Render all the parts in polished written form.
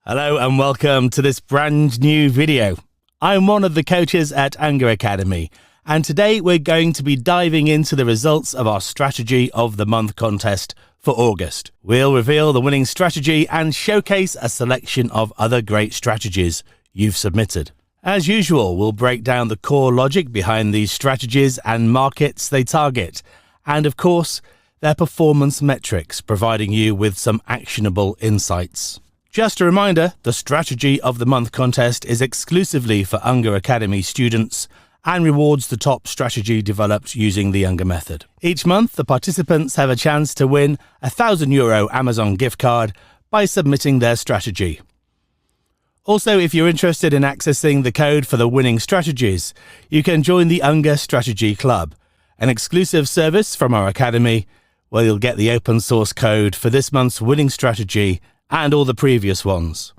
Hello and welcome to this brand new video. I'm one of the coaches at Unger Academy, and today we're going to be diving into the results of our Strategy of the Month contest for August. We'll reveal the winning strategy and showcase a selection of other great strategies you've submitted. As usual, we'll break down the core logic behind these strategies and markets they target, and of course, their performance metrics, providing you with some actionable insights. Just a reminder, the Strategy of the Month contest is exclusively for Unger Academy students and rewards the top strategy developed using the Unger method. Each month, the participants have a chance to win a €1,000 Amazon gift card by submitting their strategy. Also, if you're interested in accessing the code for the winning strategies, you can join the Unger Strategy Club, an exclusive service from our academy where you'll get the open source code for this month's winning strategy and all the previous ones.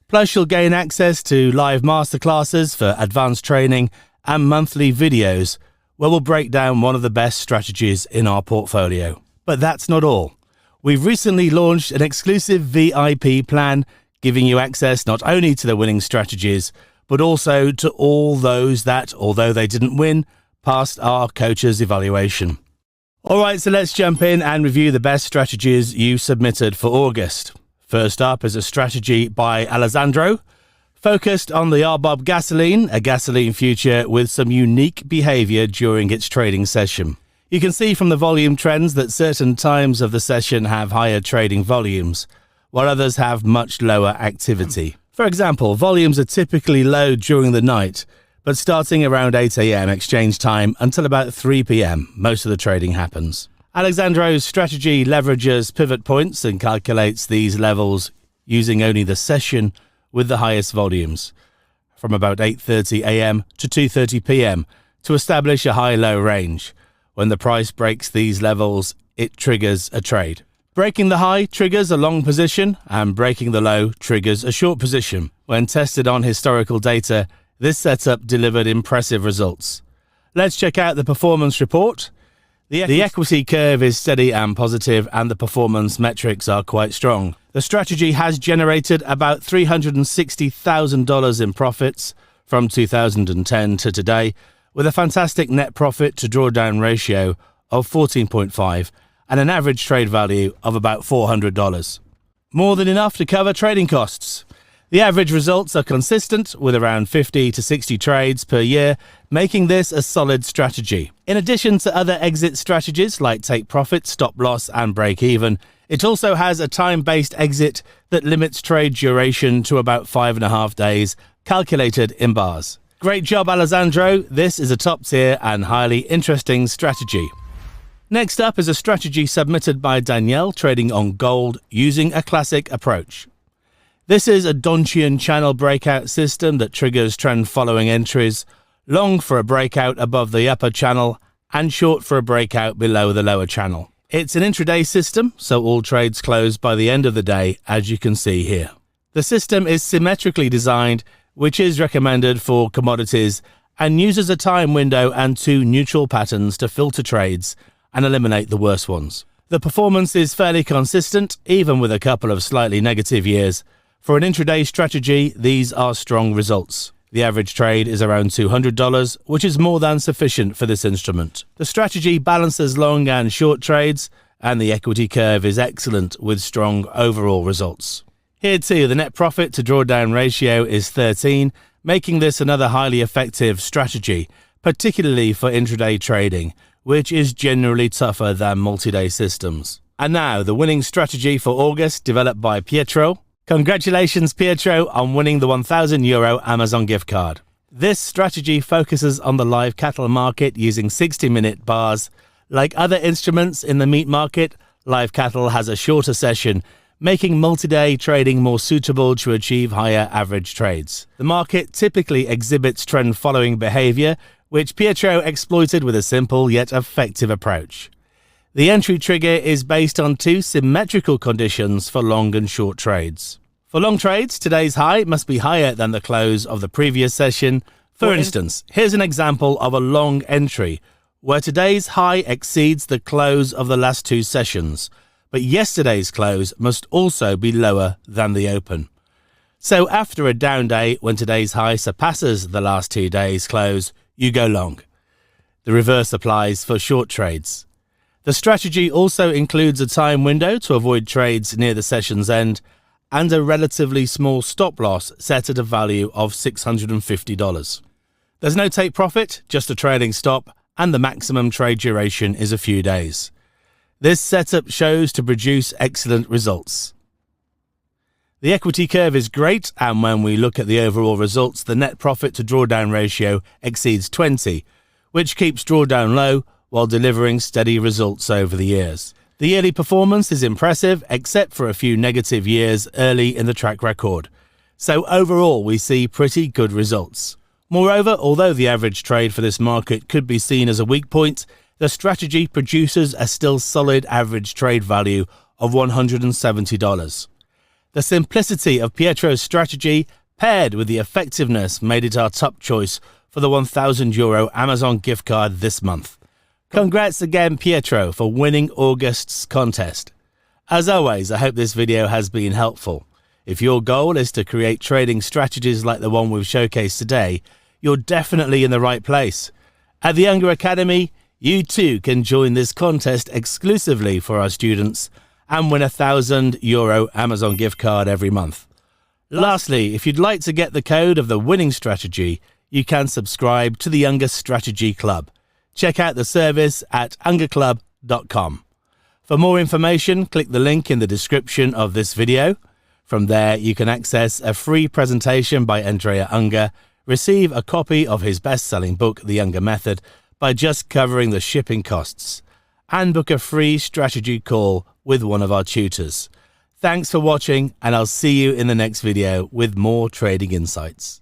Plus, you'll gain access to live masterclasses for advanced training and monthly videos where we'll break down one of the best strategies in our portfolio. But that's not all. We've recently launched an exclusive VIP plan giving you access not only to the winning strategies, but also to all those that, although they didn't win, passed our coach's evaluation. Alright, so let's jump in and review the best strategies you submitted for August. First up is a strategy by Alessandro, focused on the RBOB gasoline, a gasoline future with some unique behavior during its trading session. You can see from the volume trends that certain times of the session have higher trading volumes, while others have much lower activity. For example, volumes are typically low during the night, but starting around 8 AM exchange time until about 3 PM, most of the trading happens. Alessandro's strategy leverages pivot points and calculates these levels using only the session with the highest volumes, from about 8:30 AM to 2:30 PM, to establish a high-low range. When the price breaks these levels, it triggers a trade. Breaking the high triggers a long position, and breaking the low triggers a short position. When tested on historical data, this setup delivered impressive results. Let's check out the performance report. The equity curve is steady and positive, and the performance metrics are quite strong. The strategy has generated about $360,000 in profits from 2010 to today, with a fantastic net profit to drawdown ratio of 14.5 and an average trade value of about $400. More than enough to cover trading costs. The average results are consistent, with around 50 to 60 trades per year, making this a solid strategy. In addition to other exit strategies like take profit, stop loss and break even, it also has a time-based exit that limits trade duration to about 5.5 days, calculated in bars. Great job, Alessandro. This is a top-tier and highly interesting strategy. Next up is a strategy submitted by Danielle, trading on gold using a classic approach. This is a Donchian Channel breakout system that triggers trend-following entries, long for a breakout above the upper channel and short for a breakout below the lower channel. It's an intraday system, so all trades close by the end of the day, as you can see here. The system is symmetrically designed, which is recommended for commodities, and uses a time window and 2 neutral patterns to filter trades and eliminate the worst ones. The performance is fairly consistent, even with a couple of slightly negative years. For an intraday strategy, these are strong results. The average trade is around $200, which is more than sufficient for this instrument. The strategy balances long and short trades, and the equity curve is excellent with strong overall results. Here too, the net profit to drawdown ratio is 13, making this another highly effective strategy, particularly for intraday trading, which is generally tougher than multi-day systems. And now, the winning strategy for August, developed by Pietro. Congratulations, Pietro, on winning the €1,000 Amazon gift card. This strategy focuses on the live cattle market using 60-minute bars. Like other instruments in the meat market, live cattle has a shorter session, making multi-day trading more suitable to achieve higher average trades. The market typically exhibits trend-following behavior, which Pietro exploited with a simple yet effective approach. The entry trigger is based on 2 symmetrical conditions for long and short trades. For long trades, today's high must be higher than the close of the previous session. For instance, here's an example of a long entry, where today's high exceeds the close of the last 2 sessions, but yesterday's close must also be lower than the open. So after a down day, when today's high surpasses the last 2 days' close, you go long. The reverse applies for short trades. The strategy also includes a time window to avoid trades near the session's end and a relatively small stop loss set at a value of $650. There's no take profit, just a trading stop, and the maximum trade duration is a few days. This setup shows to produce excellent results. The equity curve is great, and when we look at the overall results, the net profit to drawdown ratio exceeds 20, which keeps drawdown low while delivering steady results over the years. The yearly performance is impressive, except for a few negative years early in the track record. So overall, we see pretty good results. Moreover, although the average trade for this market could be seen as a weak point, the strategy produces a still solid average trade value of $170. The simplicity of Pietro's strategy, paired with the effectiveness, made it our top choice for the €1,000 Amazon gift card this month. Congrats again, Pietro, for winning August's contest. As always, I hope this video has been helpful. If your goal is to create trading strategies like the one we've showcased today, you're definitely in the right place. At the Unger Academy, you too can join this contest exclusively for our students and win a €1,000 Amazon gift card every month. Lastly, if you'd like to get the code of the winning strategy, you can subscribe to the Unger Strategy Club. Check out the service at ungerclub.com. For more information, click the link in the description of this video. From there, you can access a free presentation by Andrea Unger, receive a copy of his best-selling book, The Unger Method, by just covering the shipping costs, and book a free strategy call with one of our tutors. Thanks for watching, and I'll see you in the next video with more trading insights.